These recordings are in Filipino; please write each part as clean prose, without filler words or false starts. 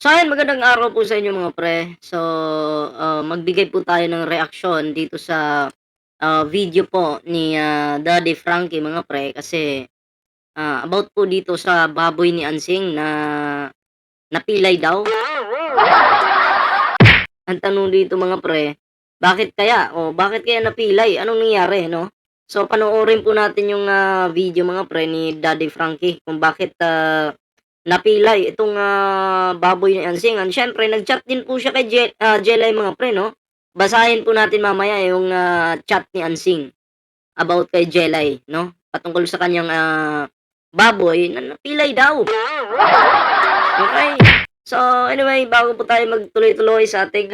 So ayun, magandang araw po sa inyo mga pre. So, magbigay po tayo ng reaksyon dito sa, video po ni, Daddy Frankie mga pre kasi, about po dito sa baboy ni Ansing na napilay daw. Ang tanong dito mga pre, bakit kaya? O bakit kaya napilay? Anong nangyari 'no? So panoorin po natin yung, video mga pre ni Daddy Frankie kung bakit, napilay itong, baboy ni Ansing. And siyempre nag-chat din po siya kay Jelay mga pre 'no. Basahin po natin mamaya yung, chat ni Ansing about kay Jelay 'no, patungkol sa kanyang, baboy na napilay daw. Okay. So, anyway, bago po tayo magtuloy-tuloy sa ating,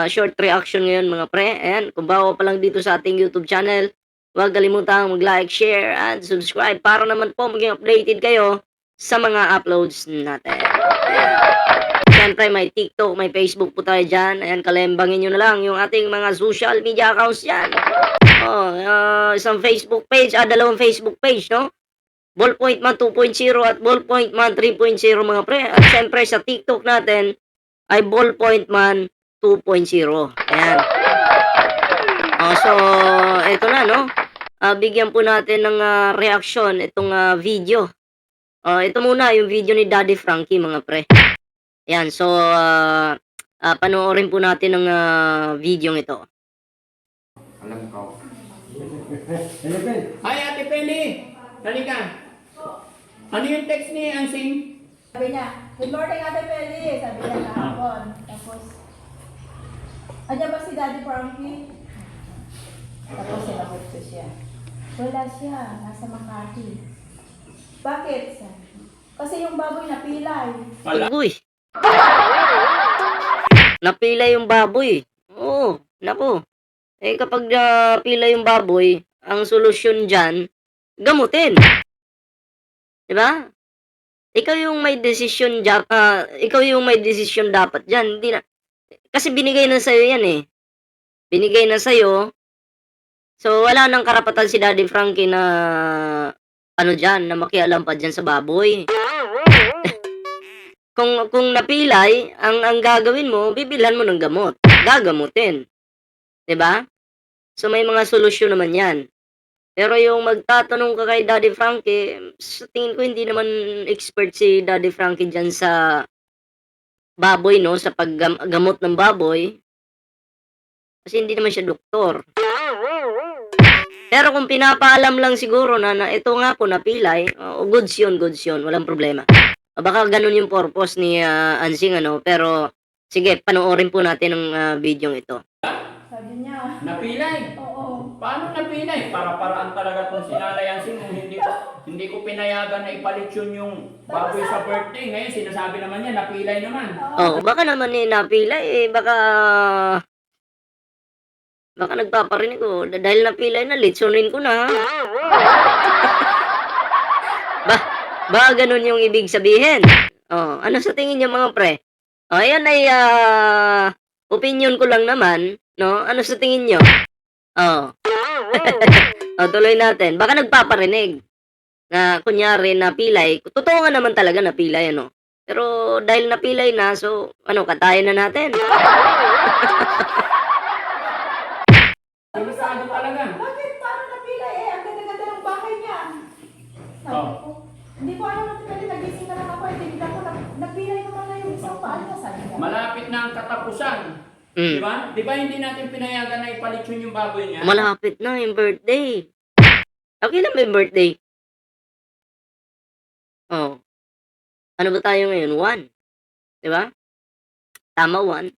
short reaction ngayon mga pre, ayan, kung bago pa lang dito sa ating YouTube channel, huwag kalimutang mag-like, share, and subscribe para naman po maging updated kayo sa mga uploads natin. Ayan. Siyempre, may TikTok, may Facebook po tayo dyan. Ayan, kalembangin nyo na lang yung ating mga social media accounts dyan. Oh, isang Facebook page, dalawang Facebook page, no? Ballpoint Man 2.0 at Ballpoint Man 3.0 mga pre. At syempre sa TikTok natin ay Ballpoint Man 2.0. Ayan. So eto na no. Bigyan po natin ng reaksyon itong video. Ito muna yung video ni Daddy Frankie mga pre. Ayan, so panoorin po natin ang video ito. Alam ko. Hi, Ate Peli! Halika. Ano yung text ni Ansing? Sabi niya, good morning Ate Peli, sabi niya kahapon. Tapos, andyan ba si Daddy Frankie? Tapos sinagot ko siya. Wala siya, nasa Makati. Bakit? Kasi yung baboy napilay. Uy. Napilay yung baboy. Oo, naku. Kapag napilay yung baboy, ang solusyon diyan, gamutin. 'Di ba? Ikaw yung may desisyon dapat diyan, hindi na kasi binigay na sa'yo 'yan eh. Binigay na sa'yo. So wala nang karapatan si Daddy Frankie na ano diyan, na makialam pa diyan sa baboy. Kung napilay, ang gagawin mo, bibilhan mo ng gamot, gagamutin, 'di ba? So may mga solusyon naman 'yan. Pero yung magtatanong ka kay Daddy Frankie, sa tingin ko hindi naman expert si Daddy Frankie diyan sa baboy 'no, sa gamot ng baboy. Kasi hindi naman siya doktor. Pero kung pinapaalam lang siguro na ito nga po napilay, goods yun, walang problema. Baka gano'n yung purpose ni, Ansing ano, pero sige panoorin po natin ang, videong ito. Sabi niya, Napilay? oo. Paano napilay? Para-paraan talaga itong sinalay Ansing. Hindi ko pinayagan na ipalitsyon yung baboy sa birthday. Ngayon sinasabi naman niya, napilay naman. Baka naman, napilay, baka nagpaparinig, dahil napilay na litsunin ko na. Baka gano'n yung ibig sabihin. Ano sa tingin niyo mga pre? Ayan ay, opinyon ko lang naman, 'no? Ano sa tingin niyo? Oh. Tuloy natin. Baka nagpaparinig na kunyari napilay, totoo nga naman talaga napilay ano. Pero dahil napilay na, so ano, katayin na natin. Sinisado talaga. Bakit? Paano napilay? Ang ganda-ganda ng bahay niya. Sabi ko, hindi ko alam Ate Peli, nagising na lang ako. Tinignan ko, napilay naman na yung isang paan niya. Sabi niya. Malapit na ang katapusan. Di ba? Di ba hindi natin pinayagan na ipalitsyon yung baboy niya? Malapit na yung birthday. Okay lang ba yung birthday? Ano ba tayo ngayon? 1, 'di ba? Tama, 1.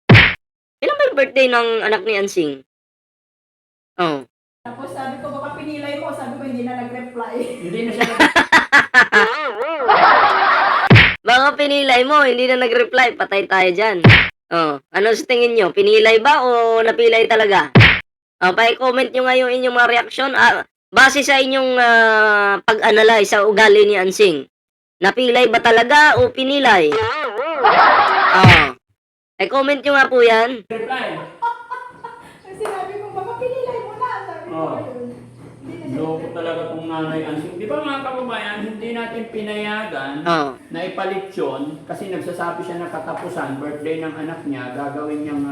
Kailan ba yung birthday ng anak ni Ansing? Tapos sabi ko, baka pinilay mo. Sabi ko, hindi na nag-reply. Hindi na siya Baka pinilay mo, hindi na nag-reply, patay tayo diyan. Ano sa tingin niyo? Pinilay ba o napilay talaga? Pa-comment niyo nga yung inyong mga reaksyon, base sa inyong, pag-analyze sa ugali ni Ansing. Napilay ba talaga o pinilay? Comment niyo nga po 'yan. reply. Kasi sabi ko, baka pinilay mo na. Sabi ko, Oh. ayun. Hindi na siya Loko talaga tong nanay Ansing. Di ba mga kababayan, hindi natin pinayagan Oo. na ipalit yun kasi nagsasabi siya na katapusan, birthday ng anak niya, gagawin niyang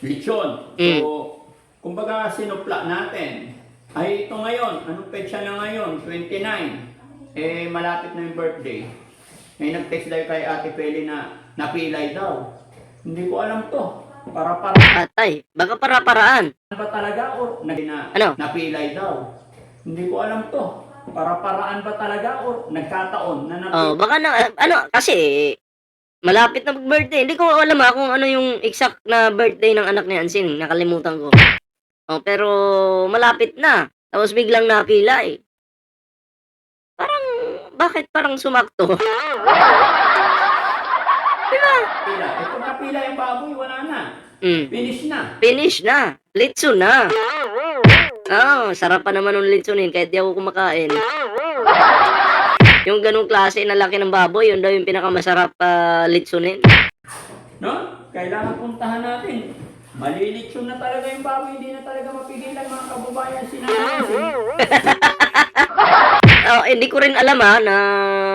lechon. So, kumbaga sinupla natin. Ay, ito ngayon. Anong petsa na ngayon? 29. Eh, malapit na yung birthday. May nag-text daw kay Ate Peli na napilay daw. Hindi ko alam to. Para-para Atay, baka para-paraan. ba talaga o Ano? napilay daw? Hindi ko alam to. Para-paraan ba talaga o nagkataon na Oh, baka na ano kasi malapit na mag-birthday. Hindi ko alam kung ano yung exact na birthday ng anak ni Ansing, nakalimutan ko. Oh, pero malapit na. Tapos biglang napila eh. Parang bakit parang sumakto? Di ba? napila? Eh kung napila yung baboy, wala na. Finish na. Finish na. Litso na. Oh, sarap pa naman ng litsonin kahit di ako kumakain. Yung ganung klase na laki ng baboy, yun daw yung pinakamasarap litsonin. No? Kailangan puntahan natin. Malilitsyon na talaga yung baboy, hindi na talaga mapigilan mga kababayan sinanasi. Hindi ko rin alam na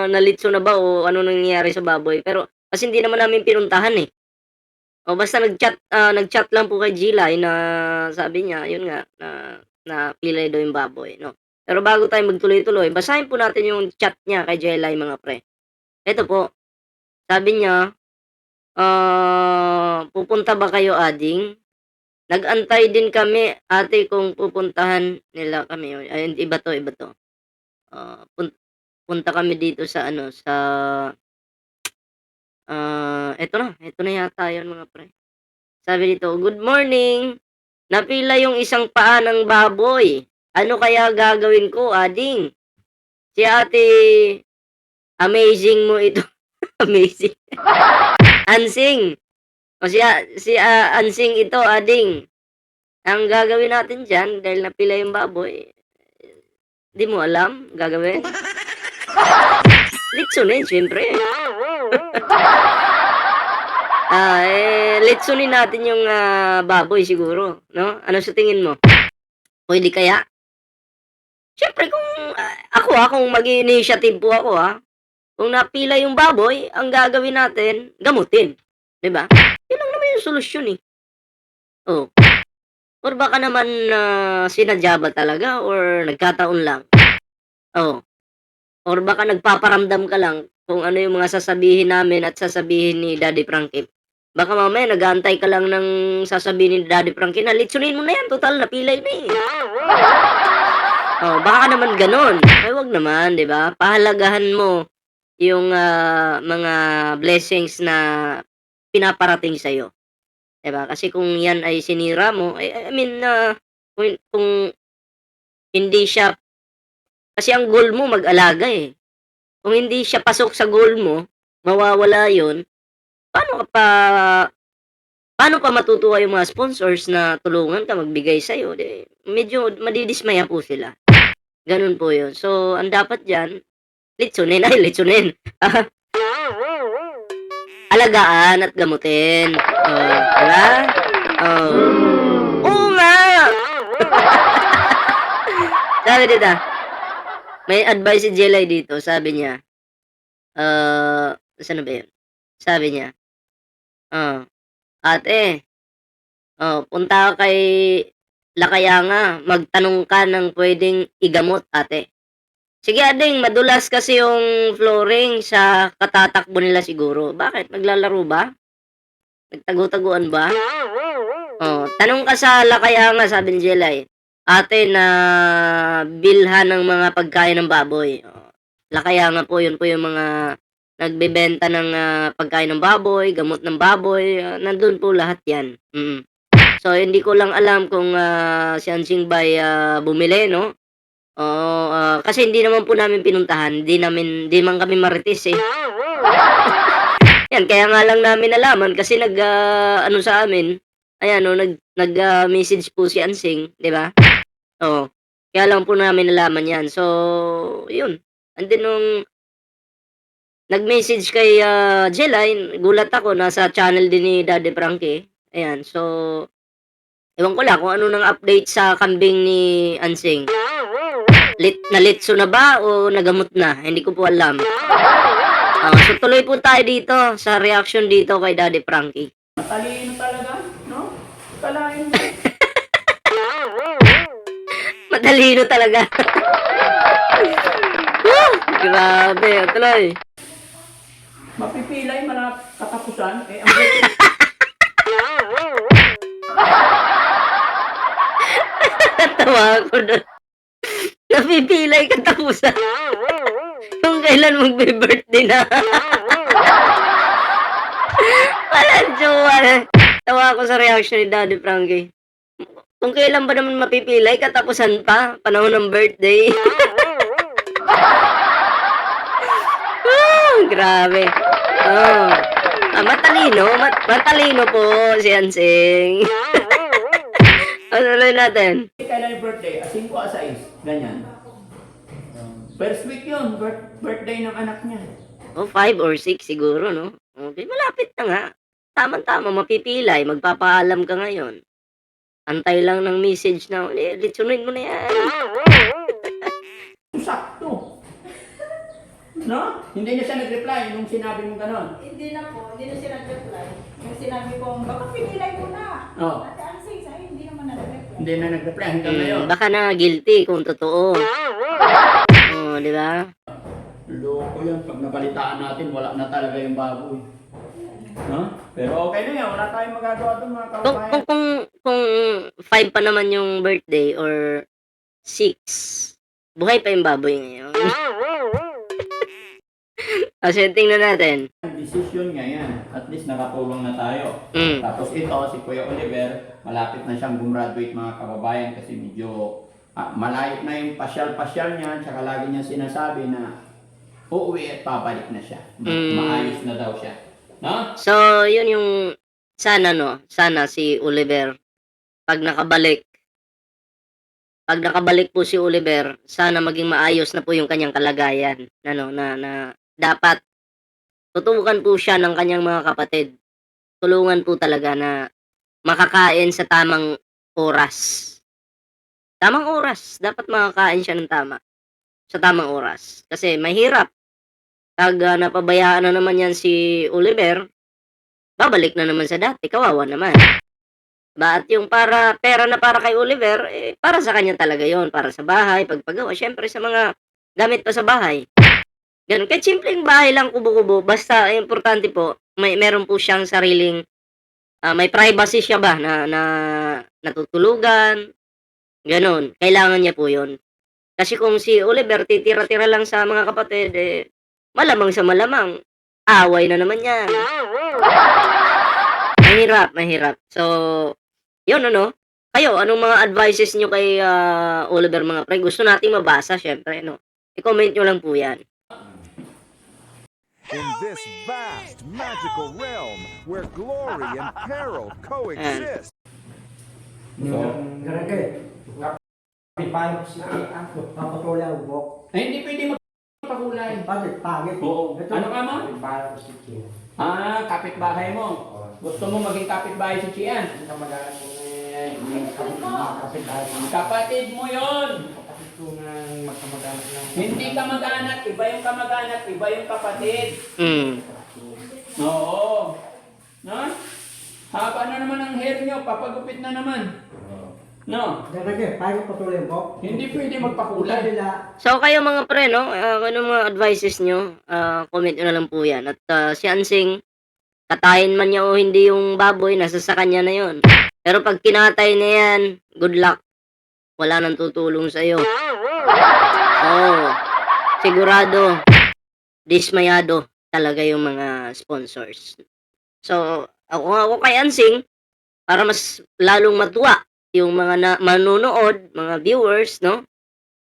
nalitso na ba o ano nangyayari sa baboy. Pero kasi hindi naman namin pinuntahan eh. O basta nag-chat lang po kay Gilay na sabi niya, yun nga, na pilay daw yung baboy, no? Pero bago tayo magtuloy-tuloy, basahin po natin yung chat niya kay Gilay mga pre. Ito po, sabi niya, pupunta ba kayo ading? Nag-antay din kami ate kung pupuntahan nila kami. Ay, iba to. Punta kami dito sa ano, sa ito na yata yun mga pre. Sabi dito, good morning. Napila yung isang paa ng baboy. Ano kaya gagawin ko, ading? Si ate, amazing mo ito. Amazing. Ansing. O si Ansing ito, ading. Ang gagawin natin dyan, dahil napila yung baboy, di mo alam, gagawin? Litsunin, syempre. Litsunin natin yung baboy siguro, no? Ano sa tingin mo? Pwede kaya? Syempre kung kung mag-initiative po ako kung napila yung baboy, ang gagawin natin, gamutin. 'Di ba? Yun lang naman yung solusyon eh. Oh. Or baka naman sinadya ba talaga or nagkataon lang? Oh. Or baka nagpaparamdam ka lang kung ano yung mga sasabihin namin at sasabihin ni Daddy Frankie. Baka mamaya nag-aantay ka lang ng sasabihin ni Daddy Frankie na litsunin mo na yan, total napilay na eh. Oh, baka naman ganon. Ay, wag naman, 'di ba? Pahalagahan mo yung mga blessings na pinaparating sa iyo. 'Di ba? Kasi kung 'yan ay sinira mo, I mean kung hindi siya kasi ang goal mo mag-alaga eh. Kung hindi siya pasok sa goal mo, mawawala 'yon. Paano pa matutuwa yung mga sponsors na tulungan ka magbigay sa iyo? Medyo madidismaya po sila. Ganun po 'yon. So, ang dapat diyan, litsunin. Alagaan at gamutin. Oh, 'di ba? Oh. Oo nga. Sabi dito, may advice si Jelay dito, sabi niya. Saan na ba 'yun? Sabi niya, ate, punta ka kay Lakayanga, magtanong ka ng pwedeng igamot, ate. Sige ading, madulas kasi yung flooring sa katatakbo nila siguro. Bakit? Naglalaro ba? Nagtago-taguan ba? Tanong ka sa Lakayanga, sabi ni Jelay. Ate na bilhan ng mga pagkain ng baboy. Lakayanga po, yun po yung mga nagbebenta ng pagkain ng baboy, gamot ng baboy, nandun po lahat yan. So, hindi ko lang alam kung si Ansing Bay bumili, no? Kasi hindi naman po namin pinuntahan, di man kami marites eh. Yan, kaya nga lang namin nalaman kasi ano sa amin, ayan, no, nag-message po si Ansing, di ba? Kaya lang po namin nalaman yan. So, yun. And then nung nag-message kay Jelay, gulat ako, nasa channel din ni Daddy Frankie. Ayan, so, Ewan ko lang kung ano nang update sa kambing ni Ansing. Nalitso na ba o nagamot na? Hindi ko po alam. So tuloy po tayo dito sa reaction dito kay Daddy Frankie. Matalino talaga, no? Kalain mo. Matalino talaga. Woo! Grabe, tuloy. Mapipilay, katapusan. Eh, ang Natawa ako doon. Napipilay katapusan. Kung kailan magbe-birthday na. Walang jowa na. Tawa ako sa reaction ni Daddy Frankie. Kung kailan ba naman mapipilay, katapusan pa, panahon ng birthday. Grabe. Oh. Matalino po si Ansing. Ano natin? kailan yung birthday? 5 a 6. Ganyan. First week yun. Birthday ng anak niya. 5 or 6 siguro, no? Okay, malapit na nga. Tama-tama, mapipilay. Magpapaalam ka ngayon. Antay lang ng message na, litsunin mo na yan. Sakto. No? Hindi na siya nag-reply nung sinabi mo gano'n. Hindi na po, hindi na siya nag-reply. Yung sinabi ko, baka pinilay ko na. Oo. Ate Ansing, sa'yo, hindi naman nag-reply. Hindi na nag-reply hanggang ngayon. Baka na guilty kung totoo. Di ba? Loko yan. Pag nabalitaan natin, wala na talaga yung baboy. No? Pero okay na yan. Wala tayong magagawa doon mga kababayan. Kung 5 pa naman yung birthday or 6, buhay pa yung baboy ngayon. Kasi tingnan natin. Decision niya yan. At least nakatulong na tayo. Mm. Tapos ito, si Kuya Oliver, malapit na siyang gumraduate mga kababayan kasi medyo malayo na yung pasyal-pasyal niya. Tsaka lagi niya sinasabi na uuwi at babalik na siya. Maayos na daw siya. No? So, yun yung sana si Oliver pag nakabalik po si Oliver, sana maging maayos na po yung kanyang kalagayan. Na dapat tutukan po siya ng kanyang mga kapatid. Tulungan po talaga na makakain sa tamang oras. Tamang oras. Dapat makakain siya ng tama. Sa tamang oras. Kasi mahirap. Pag napabayaan na naman yan si Oliver, babalik na naman sa dati. Kawawa naman. At yung pera na para kay Oliver, para sa kanya talaga yon, para sa bahay, pagpagawa, syempre sa mga gamit pa sa bahay. Ganun. Kahit simpleng bahay lang, kubo-kubo, basta importante po, meron po siyang sariling, may privacy siya ba na natutulugan, ganun. Kailangan niya po yon. Kasi kung si Oliver titira-tira lang sa mga kapatid, malamang sa malamang, away na naman yan. Mahirap. So, yun kayo, anong mga advices nyo kay Oliver mga pre? Gusto nating mabasa, syempre, no? I-comment nyo lang po yan. In this vast, magical realm where glory and peril coexist. Hindi pwede magpakulay. Pagit. Oo. Ano ka mo? Para ko si Kim. Kapitbahay mo. Gusto mo maging kapitbahay si Chian. Hindi ka mag-anak ko na kapit-bahay. Kapatid mo yon. Kapatid ko na magkamag-anak ng... Hindi ka mag-anak, iba yung kamag-anak, iba yung kapatid. Oo. No? Haba na naman ang hair nyo, papagupit na naman. No? Dagdag paano patuloy po? Hindi pwede magpakulay. So, kayo mga pre, no? Anong mga advices nyo? Comment nyo na lang po yan. At si Ansing, katayin man niya o hindi yung baboy, nasa sa kanya na yon. Pero pag kinatay na yan, good luck. Wala nang tutulong sa'yo. Sigurado, dismayado talaga yung mga sponsors. So, ako kay Ansing, para mas lalong matuwa yung mga manunood, mga viewers, no?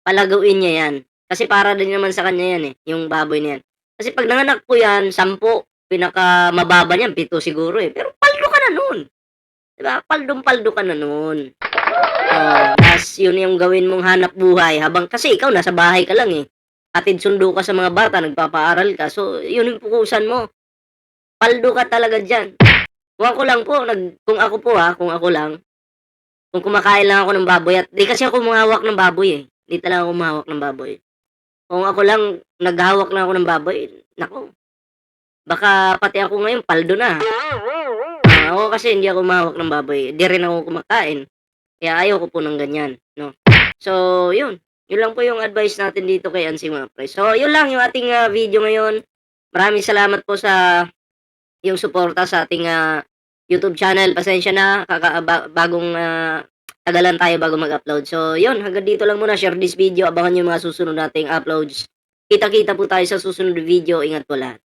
Palagawin niya yan. Kasi para din naman sa kanya yan yung baboy na yan. Kasi pag nanganak po yan, 10, pinaka mababa niyan, 7 siguro Pero paldo ka na nun. Diba? Paldong-paldo ka na nun. Tapos yun yung gawin mong hanap buhay kasi ikaw nasa bahay ka lang Atid sundo ka sa mga bata, nagpapaaral ka. So, yun yung pukusan mo. Paldo ka talaga dyan. Kung ako lang po, kung ako lang, kung kumakain lang ako ng baboy at di kasi ako humahawak ng baboy eh. Di talaga ako humahawak ng baboy. Kung ako lang naghahawak lang ako ng baboy, nako. Baka pati ako ngayon paldo na. Ako kasi hindi ako humahawak ng baboy. Di rin ako kumakain. Kaya ayoko po ng ganyan, no. So, yun. Yun lang po yung advice natin dito kay Ansi mga pre. So, yun lang yung ating video ngayon. Maraming salamat po sa yung suporta sa ating YouTube channel. Pasensya na, bagong tagalan tayo bago mag-upload. So, yun, hanggang dito lang muna. Share this video. Abangan yung mga susunod nating uploads. Kita-kita po tayo sa susunod na video. Ingat po lahat.